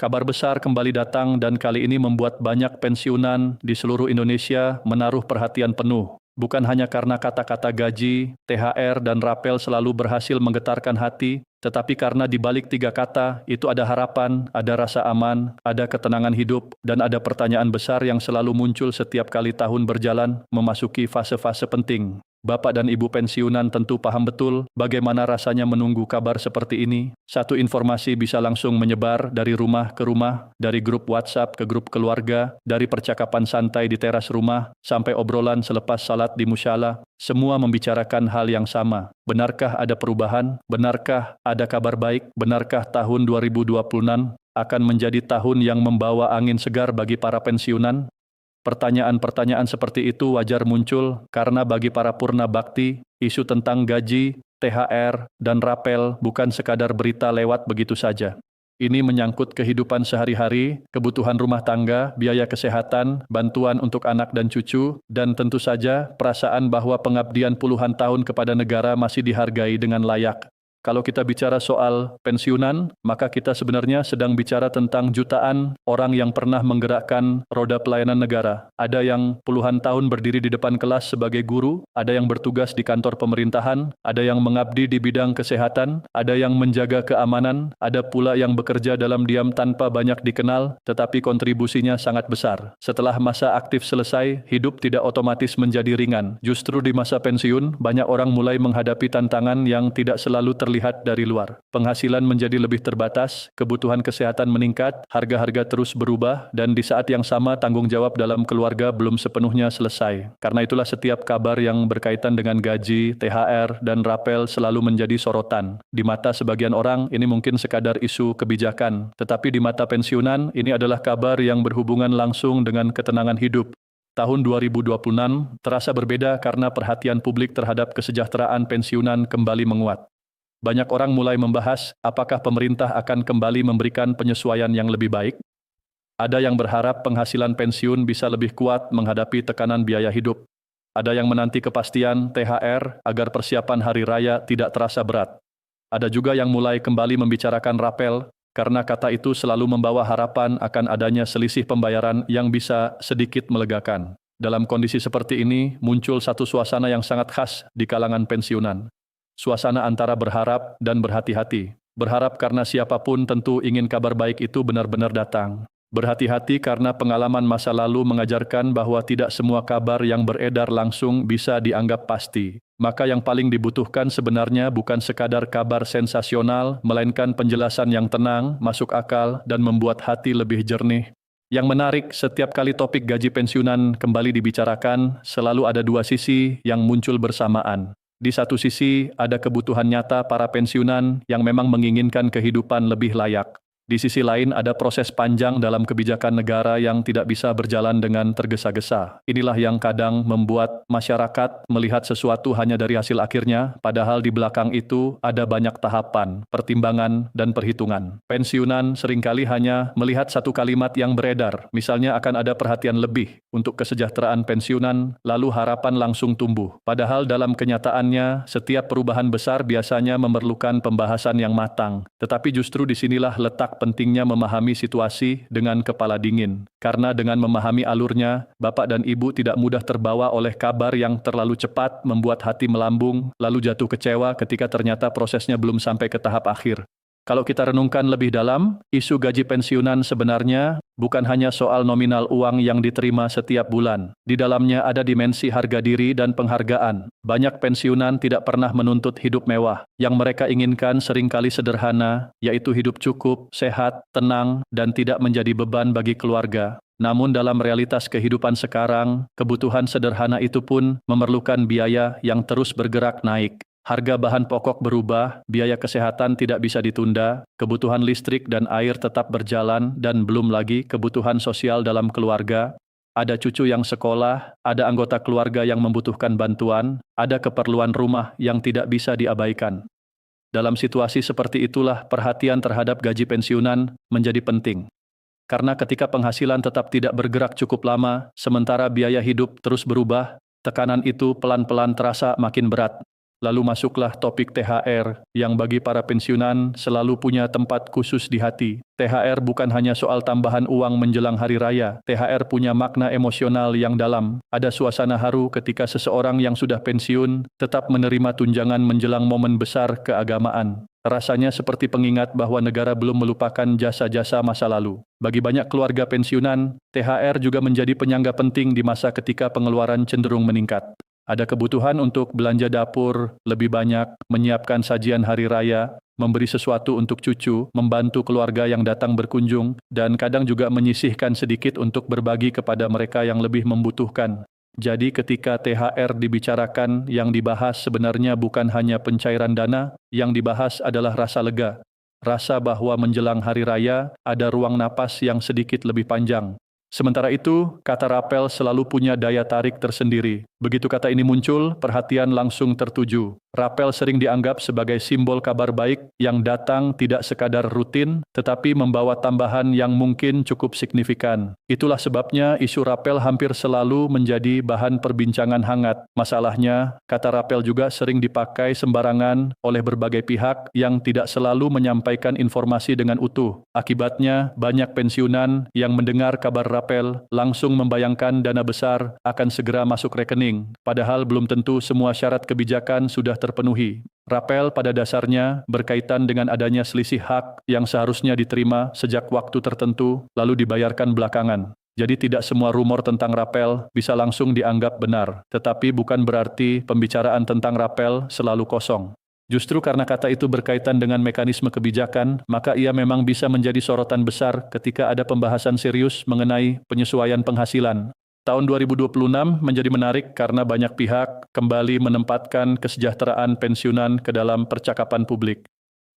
Kabar besar kembali datang dan kali ini membuat banyak pensiunan di seluruh Indonesia menaruh perhatian penuh. Bukan hanya karena kata-kata gaji, THR, dan rapel selalu berhasil menggetarkan hati, tetapi karena di balik tiga kata itu ada harapan, ada rasa aman, ada ketenangan hidup, dan ada pertanyaan besar yang selalu muncul setiap kali tahun berjalan memasuki fase-fase penting. Bapak dan Ibu pensiunan tentu paham betul bagaimana rasanya menunggu kabar seperti ini. Satu informasi bisa langsung menyebar dari rumah ke rumah, dari grup WhatsApp ke grup keluarga, dari percakapan santai di teras rumah, sampai obrolan selepas salat di musyalah. Semua membicarakan hal yang sama. Benarkah ada perubahan? Benarkah ada kabar baik? Benarkah tahun 2026 akan menjadi tahun yang membawa angin segar bagi para pensiunan? Pertanyaan-pertanyaan seperti itu wajar muncul karena bagi para purna bakti, isu tentang gaji, THR, dan rapel bukan sekadar berita lewat begitu saja. Ini menyangkut kehidupan sehari-hari, kebutuhan rumah tangga, biaya kesehatan, bantuan untuk anak dan cucu, dan tentu saja perasaan bahwa pengabdian puluhan tahun kepada negara masih dihargai dengan layak. Kalau kita bicara soal pensiunan, maka kita sebenarnya sedang bicara tentang jutaan orang yang pernah menggerakkan roda pelayanan negara. Ada yang puluhan tahun berdiri di depan kelas sebagai guru, ada yang bertugas di kantor pemerintahan, ada yang mengabdi di bidang kesehatan, ada yang menjaga keamanan, ada pula yang bekerja dalam diam tanpa banyak dikenal, tetapi kontribusinya sangat besar. Setelah masa aktif selesai, hidup tidak otomatis menjadi ringan. Justru di masa pensiun, banyak orang mulai menghadapi tantangan yang tidak selalu terlihat dari luar. Penghasilan menjadi lebih terbatas, kebutuhan kesehatan meningkat, harga-harga terus berubah, dan di saat yang sama tanggung jawab dalam keluarga belum sepenuhnya selesai. Karena itulah setiap kabar yang berkaitan dengan gaji, THR, dan rapel selalu menjadi sorotan. Di mata sebagian orang, ini mungkin sekadar isu kebijakan, tetapi di mata pensiunan, ini adalah kabar yang berhubungan langsung dengan ketenangan hidup. Tahun 2026 terasa berbeda karena perhatian publik terhadap kesejahteraan pensiunan kembali menguat. Banyak orang mulai membahas apakah pemerintah akan kembali memberikan penyesuaian yang lebih baik. Ada yang berharap penghasilan pensiun bisa lebih kuat menghadapi tekanan biaya hidup. Ada yang menanti kepastian THR agar persiapan hari raya tidak terasa berat. Ada juga yang mulai kembali membicarakan rapel karena kata itu selalu membawa harapan akan adanya selisih pembayaran yang bisa sedikit melegakan. Dalam kondisi seperti ini, muncul satu suasana yang sangat khas di kalangan pensiunan. Suasana antara berharap dan berhati-hati. Berharap karena siapapun tentu ingin kabar baik itu benar-benar datang. Berhati-hati karena pengalaman masa lalu mengajarkan bahwa tidak semua kabar yang beredar langsung bisa dianggap pasti. Maka yang paling dibutuhkan sebenarnya bukan sekadar kabar sensasional, melainkan penjelasan yang tenang, masuk akal, dan membuat hati lebih jernih. Yang menarik, setiap kali topik gaji pensiunan kembali dibicarakan, selalu ada dua sisi yang muncul bersamaan. Di satu sisi, ada kebutuhan nyata para pensiunan yang memang menginginkan kehidupan lebih layak. Di sisi lain, ada proses panjang dalam kebijakan negara yang tidak bisa berjalan dengan tergesa-gesa. Inilah yang kadang membuat masyarakat melihat sesuatu hanya dari hasil akhirnya, padahal di belakang itu ada banyak tahapan, pertimbangan, dan perhitungan. Pensiunan seringkali hanya melihat satu kalimat yang beredar, misalnya akan ada perhatian lebih untuk kesejahteraan pensiunan, lalu harapan langsung tumbuh. Padahal dalam kenyataannya, setiap perubahan besar biasanya memerlukan pembahasan yang matang. Tetapi justru disinilah letak pentingnya memahami situasi dengan kepala dingin. Karena dengan memahami alurnya, Bapak dan Ibu tidak mudah terbawa oleh kabar yang terlalu cepat membuat hati melambung, lalu jatuh kecewa ketika ternyata prosesnya belum sampai ke tahap akhir. Kalau kita renungkan lebih dalam, isu gaji pensiunan sebenarnya bukan hanya soal nominal uang yang diterima setiap bulan. Di dalamnya ada dimensi harga diri dan penghargaan. Banyak pensiunan tidak pernah menuntut hidup mewah. Yang mereka inginkan seringkali sederhana, yaitu hidup cukup, sehat, tenang, dan tidak menjadi beban bagi keluarga. Namun dalam realitas kehidupan sekarang, kebutuhan sederhana itu pun memerlukan biaya yang terus bergerak naik. Harga bahan pokok berubah, biaya kesehatan tidak bisa ditunda, kebutuhan listrik dan air tetap berjalan, dan belum lagi kebutuhan sosial dalam keluarga. Ada cucu yang sekolah, ada anggota keluarga yang membutuhkan bantuan, ada keperluan rumah yang tidak bisa diabaikan. Dalam situasi seperti itulah perhatian terhadap gaji pensiunan menjadi penting. Karena ketika penghasilan tetap tidak bergerak cukup lama, sementara biaya hidup terus berubah, tekanan itu pelan-pelan terasa makin berat. Lalu masuklah topik THR, yang bagi para pensiunan selalu punya tempat khusus di hati. THR bukan hanya soal tambahan uang menjelang hari raya. THR punya makna emosional yang dalam. Ada suasana haru ketika seseorang yang sudah pensiun tetap menerima tunjangan menjelang momen besar keagamaan. Rasanya seperti pengingat bahwa negara belum melupakan jasa-jasa masa lalu. Bagi banyak keluarga pensiunan, THR juga menjadi penyangga penting di masa ketika pengeluaran cenderung meningkat. Ada kebutuhan untuk belanja dapur lebih banyak, menyiapkan sajian hari raya, memberi sesuatu untuk cucu, membantu keluarga yang datang berkunjung, dan kadang juga menyisihkan sedikit untuk berbagi kepada mereka yang lebih membutuhkan. Jadi ketika THR dibicarakan, yang dibahas sebenarnya bukan hanya pencairan dana, yang dibahas adalah rasa lega. Rasa bahwa menjelang hari raya, ada ruang napas yang sedikit lebih panjang. Sementara itu, kata rapel selalu punya daya tarik tersendiri. Begitu kata ini muncul, perhatian langsung tertuju. Rapel sering dianggap sebagai simbol kabar baik yang datang tidak sekadar rutin, tetapi membawa tambahan yang mungkin cukup signifikan. Itulah sebabnya isu rapel hampir selalu menjadi bahan perbincangan hangat. Masalahnya, kata rapel juga sering dipakai sembarangan oleh berbagai pihak yang tidak selalu menyampaikan informasi dengan utuh. Akibatnya, banyak pensiunan yang mendengar kabar rapel langsung membayangkan dana besar akan segera masuk rekening, padahal belum tentu semua syarat kebijakan sudah terpenuhi. Rapel pada dasarnya berkaitan dengan adanya selisih hak yang seharusnya diterima sejak waktu tertentu lalu dibayarkan belakangan. Jadi tidak semua rumor tentang rapel bisa langsung dianggap benar, tetapi bukan berarti pembicaraan tentang rapel selalu kosong. Justru karena kata itu berkaitan dengan mekanisme kebijakan, maka ia memang bisa menjadi sorotan besar ketika ada pembahasan serius mengenai penyesuaian penghasilan. Tahun 2026 menjadi menarik karena banyak pihak kembali menempatkan kesejahteraan pensiunan ke dalam percakapan publik.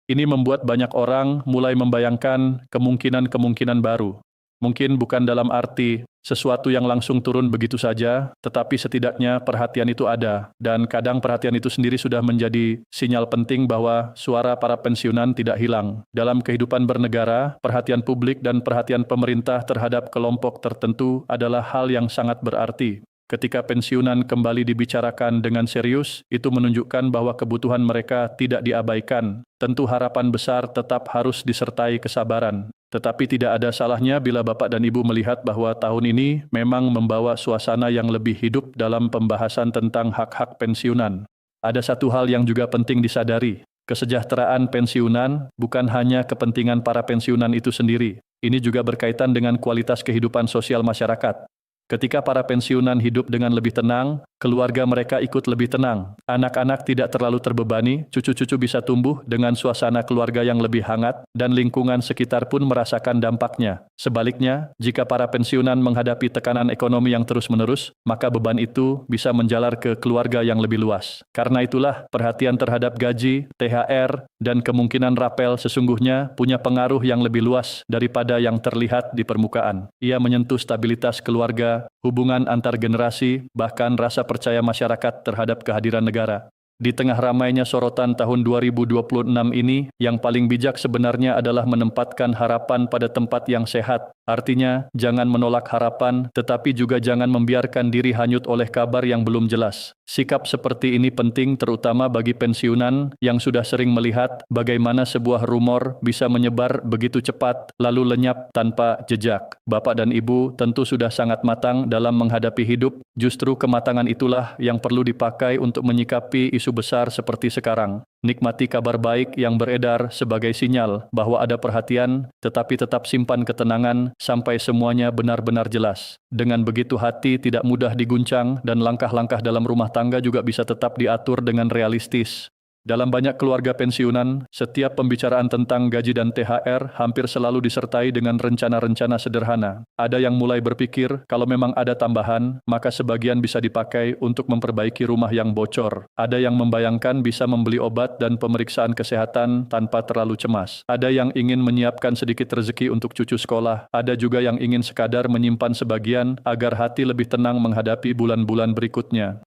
Ini membuat banyak orang mulai membayangkan kemungkinan-kemungkinan baru. Mungkin bukan dalam arti sesuatu yang langsung turun begitu saja, tetapi setidaknya perhatian itu ada, dan kadang perhatian itu sendiri sudah menjadi sinyal penting bahwa suara para pensiunan tidak hilang. Dalam kehidupan bernegara, perhatian publik dan perhatian pemerintah terhadap kelompok tertentu adalah hal yang sangat berarti. Ketika pensiunan kembali dibicarakan dengan serius, itu menunjukkan bahwa kebutuhan mereka tidak diabaikan. Tentu harapan besar tetap harus disertai kesabaran. Tetapi tidak ada salahnya bila Bapak dan Ibu melihat bahwa tahun ini memang membawa suasana yang lebih hidup dalam pembahasan tentang hak-hak pensiunan. Ada satu hal yang juga penting disadari. Kesejahteraan pensiunan bukan hanya kepentingan para pensiunan itu sendiri. Ini juga berkaitan dengan kualitas kehidupan sosial masyarakat. Ketika para pensiunan hidup dengan lebih tenang, keluarga mereka ikut lebih tenang. Anak-anak tidak terlalu terbebani, cucu-cucu bisa tumbuh dengan suasana keluarga yang lebih hangat, dan lingkungan sekitar pun merasakan dampaknya. Sebaliknya, jika para pensiunan menghadapi tekanan ekonomi yang terus-menerus, maka beban itu bisa menjalar ke keluarga yang lebih luas. Karena itulah, perhatian terhadap gaji, THR, dan kemungkinan rapel sesungguhnya punya pengaruh yang lebih luas daripada yang terlihat di permukaan. Ia menyentuh stabilitas keluarga, hubungan antar generasi, bahkan rasa percaya masyarakat terhadap kehadiran negara. Di tengah ramainya sorotan tahun 2026 ini, yang paling bijak sebenarnya adalah menempatkan harapan pada tempat yang sehat. Artinya, jangan menolak harapan, tetapi juga jangan membiarkan diri hanyut oleh kabar yang belum jelas. Sikap seperti ini penting terutama bagi pensiunan yang sudah sering melihat bagaimana sebuah rumor bisa menyebar begitu cepat lalu lenyap tanpa jejak. Bapak dan Ibu tentu sudah sangat matang dalam menghadapi hidup, justru kematangan itulah yang perlu dipakai untuk menyikapi isu besar seperti sekarang. Nikmati kabar baik yang beredar sebagai sinyal bahwa ada perhatian, tetapi tetap simpan ketenangan sampai semuanya benar-benar jelas. Dengan begitu hati tidak mudah diguncang dan langkah-langkah dalam rumah tangga juga bisa tetap diatur dengan realistis. Dalam banyak keluarga pensiunan, setiap pembicaraan tentang gaji dan THR hampir selalu disertai dengan rencana-rencana sederhana. Ada yang mulai berpikir kalau memang ada tambahan, maka sebagian bisa dipakai untuk memperbaiki rumah yang bocor. Ada yang membayangkan bisa membeli obat dan pemeriksaan kesehatan tanpa terlalu cemas. Ada yang ingin menyiapkan sedikit rezeki untuk cucu sekolah. Ada juga yang ingin sekadar menyimpan sebagian agar hati lebih tenang menghadapi bulan-bulan berikutnya.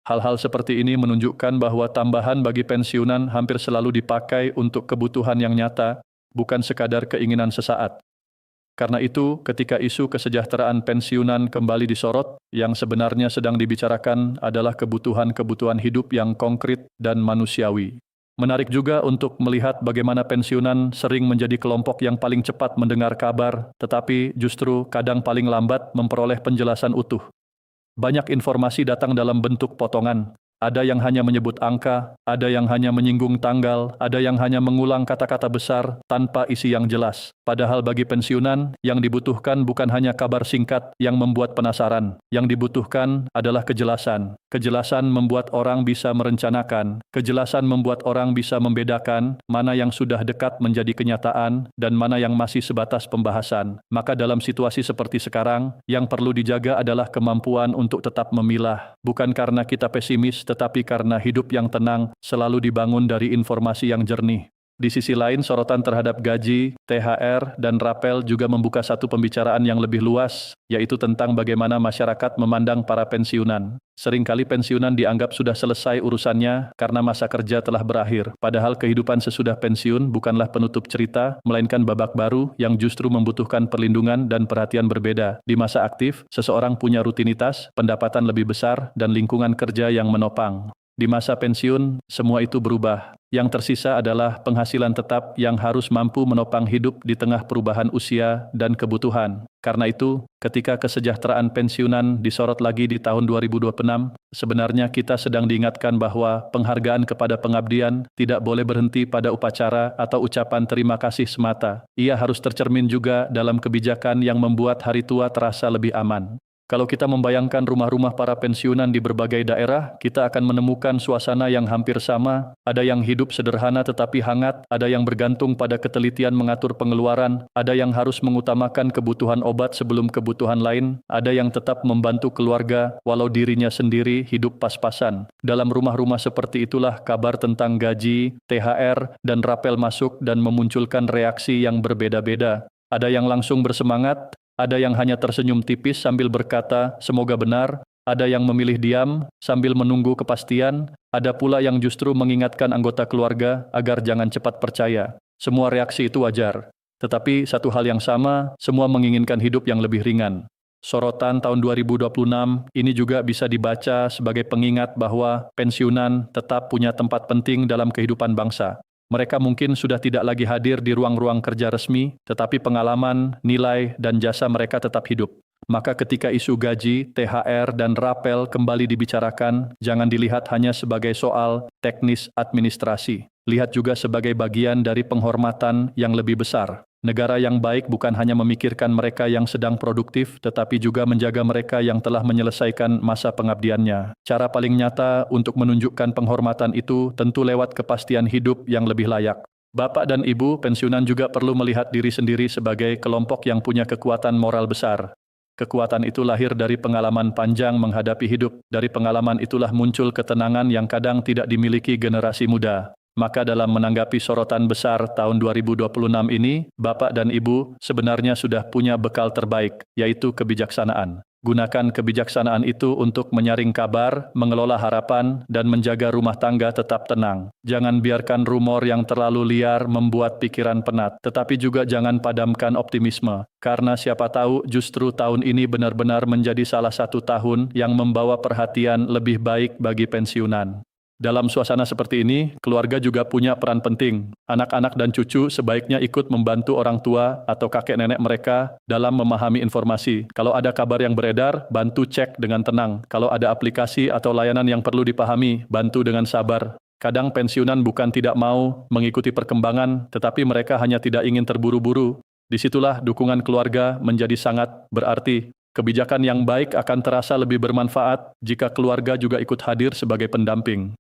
Hal-hal seperti ini menunjukkan bahwa tambahan bagi pensiunan hampir selalu dipakai untuk kebutuhan yang nyata, bukan sekadar keinginan sesaat. Karena itu, ketika isu kesejahteraan pensiunan kembali disorot, yang sebenarnya sedang dibicarakan adalah kebutuhan-kebutuhan hidup yang konkret dan manusiawi. Menarik juga untuk melihat bagaimana pensiunan sering menjadi kelompok yang paling cepat mendengar kabar, tetapi justru kadang paling lambat memperoleh penjelasan utuh. Banyak informasi datang dalam bentuk potongan. Ada yang hanya menyebut angka, ada yang hanya menyinggung tanggal, ada yang hanya mengulang kata-kata besar tanpa isi yang jelas. Padahal bagi pensiunan, yang dibutuhkan bukan hanya kabar singkat yang membuat penasaran. Yang dibutuhkan adalah kejelasan. Kejelasan membuat orang bisa merencanakan. Kejelasan membuat orang bisa membedakan mana yang sudah dekat menjadi kenyataan dan mana yang masih sebatas pembahasan. Maka dalam situasi seperti sekarang, yang perlu dijaga adalah kemampuan untuk tetap memilah. Bukan karena kita pesimis, tetapi karena hidup yang tenang selalu dibangun dari informasi yang jernih. Di sisi lain, sorotan terhadap gaji, THR, dan rapel juga membuka satu pembicaraan yang lebih luas, yaitu tentang bagaimana masyarakat memandang para pensiunan. Seringkali pensiunan dianggap sudah selesai urusannya karena masa kerja telah berakhir. Padahal kehidupan sesudah pensiun bukanlah penutup cerita, melainkan babak baru yang justru membutuhkan perlindungan dan perhatian berbeda. Di masa aktif, seseorang punya rutinitas, pendapatan lebih besar, dan lingkungan kerja yang menopang. Di masa pensiun, semua itu berubah. Yang tersisa adalah penghasilan tetap yang harus mampu menopang hidup di tengah perubahan usia dan kebutuhan. Karena itu, ketika kesejahteraan pensiunan disorot lagi di tahun 2026, sebenarnya kita sedang diingatkan bahwa penghargaan kepada pengabdian tidak boleh berhenti pada upacara atau ucapan terima kasih semata. Ia harus tercermin juga dalam kebijakan yang membuat hari tua terasa lebih aman. Kalau kita membayangkan rumah-rumah para pensiunan di berbagai daerah, kita akan menemukan suasana yang hampir sama. Ada yang hidup sederhana tetapi hangat, ada yang bergantung pada ketelitian mengatur pengeluaran, ada yang harus mengutamakan kebutuhan obat sebelum kebutuhan lain, ada yang tetap membantu keluarga walau dirinya sendiri hidup pas-pasan. Dalam rumah-rumah seperti itulah kabar tentang gaji, THR, dan rapel masuk dan memunculkan reaksi yang berbeda-beda. Ada yang langsung bersemangat, ada yang hanya tersenyum tipis sambil berkata, "Semoga benar." Ada yang memilih diam sambil menunggu kepastian. Ada pula yang justru mengingatkan anggota keluarga agar jangan cepat percaya. Semua reaksi itu wajar. Tetapi satu hal yang sama, semua menginginkan hidup yang lebih ringan. Sorotan tahun 2026 ini juga bisa dibaca sebagai pengingat bahwa pensiunan tetap punya tempat penting dalam kehidupan bangsa. Mereka mungkin sudah tidak lagi hadir di ruang-ruang kerja resmi, tetapi pengalaman, nilai, dan jasa mereka tetap hidup. Maka ketika isu gaji, THR, dan rapel kembali dibicarakan, jangan dilihat hanya sebagai soal teknis administrasi. Lihat juga sebagai bagian dari penghormatan yang lebih besar. Negara yang baik bukan hanya memikirkan mereka yang sedang produktif, tetapi juga menjaga mereka yang telah menyelesaikan masa pengabdiannya. Cara paling nyata untuk menunjukkan penghormatan itu tentu lewat kepastian hidup yang lebih layak. Bapak dan Ibu pensiunan juga perlu melihat diri sendiri sebagai kelompok yang punya kekuatan moral besar. Kekuatan itu lahir dari pengalaman panjang menghadapi hidup. Dari pengalaman itulah muncul ketenangan yang kadang tidak dimiliki generasi muda. Maka dalam menanggapi sorotan besar tahun 2026 ini, Bapak dan Ibu sebenarnya sudah punya bekal terbaik, yaitu kebijaksanaan. Gunakan kebijaksanaan itu untuk menyaring kabar, mengelola harapan, dan menjaga rumah tangga tetap tenang. Jangan biarkan rumor yang terlalu liar membuat pikiran penat, tetapi juga jangan padamkan optimisme. Karena siapa tahu justru tahun ini benar-benar menjadi salah satu tahun yang membawa perhatian lebih baik bagi pensiunan. Dalam suasana seperti ini, keluarga juga punya peran penting. Anak-anak dan cucu sebaiknya ikut membantu orang tua atau kakek nenek mereka dalam memahami informasi. Kalau ada kabar yang beredar, bantu cek dengan tenang. Kalau ada aplikasi atau layanan yang perlu dipahami, bantu dengan sabar. Kadang pensiunan bukan tidak mau mengikuti perkembangan, tetapi mereka hanya tidak ingin terburu-buru. Disitulah dukungan keluarga menjadi sangat berarti. Kebijakan yang baik akan terasa lebih bermanfaat jika keluarga juga ikut hadir sebagai pendamping.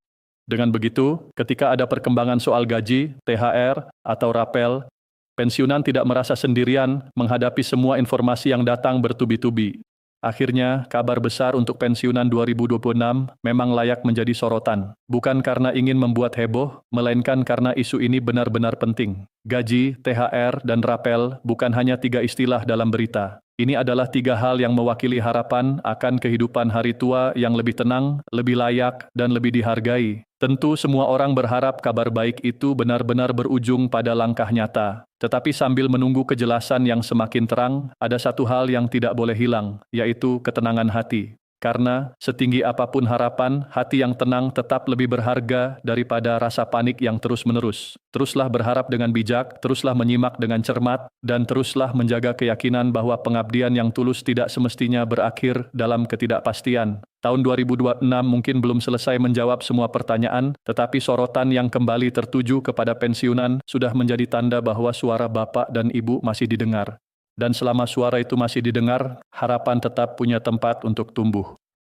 Dengan begitu, ketika ada perkembangan soal gaji, THR, atau rapel, pensiunan tidak merasa sendirian menghadapi semua informasi yang datang bertubi-tubi. Akhirnya, kabar besar untuk pensiunan 2026 memang layak menjadi sorotan. Bukan karena ingin membuat heboh, melainkan karena isu ini benar-benar penting. Gaji, THR, dan rapel bukan hanya 3 istilah dalam berita. Ini adalah 3 hal yang mewakili harapan akan kehidupan hari tua yang lebih tenang, lebih layak, dan lebih dihargai. Tentu semua orang berharap kabar baik itu benar-benar berujung pada langkah nyata. Tetapi sambil menunggu kejelasan yang semakin terang, ada satu hal yang tidak boleh hilang, yaitu ketenangan hati. Karena, setinggi apapun harapan, hati yang tenang tetap lebih berharga daripada rasa panik yang terus-menerus. Teruslah berharap dengan bijak, teruslah menyimak dengan cermat, dan teruslah menjaga keyakinan bahwa pengabdian yang tulus tidak semestinya berakhir dalam ketidakpastian. Tahun 2026 mungkin belum selesai menjawab semua pertanyaan, tetapi sorotan yang kembali tertuju kepada pensiunan sudah menjadi tanda bahwa suara Bapak dan Ibu masih didengar. Dan selama suara itu masih didengar, harapan tetap punya tempat untuk tumbuh.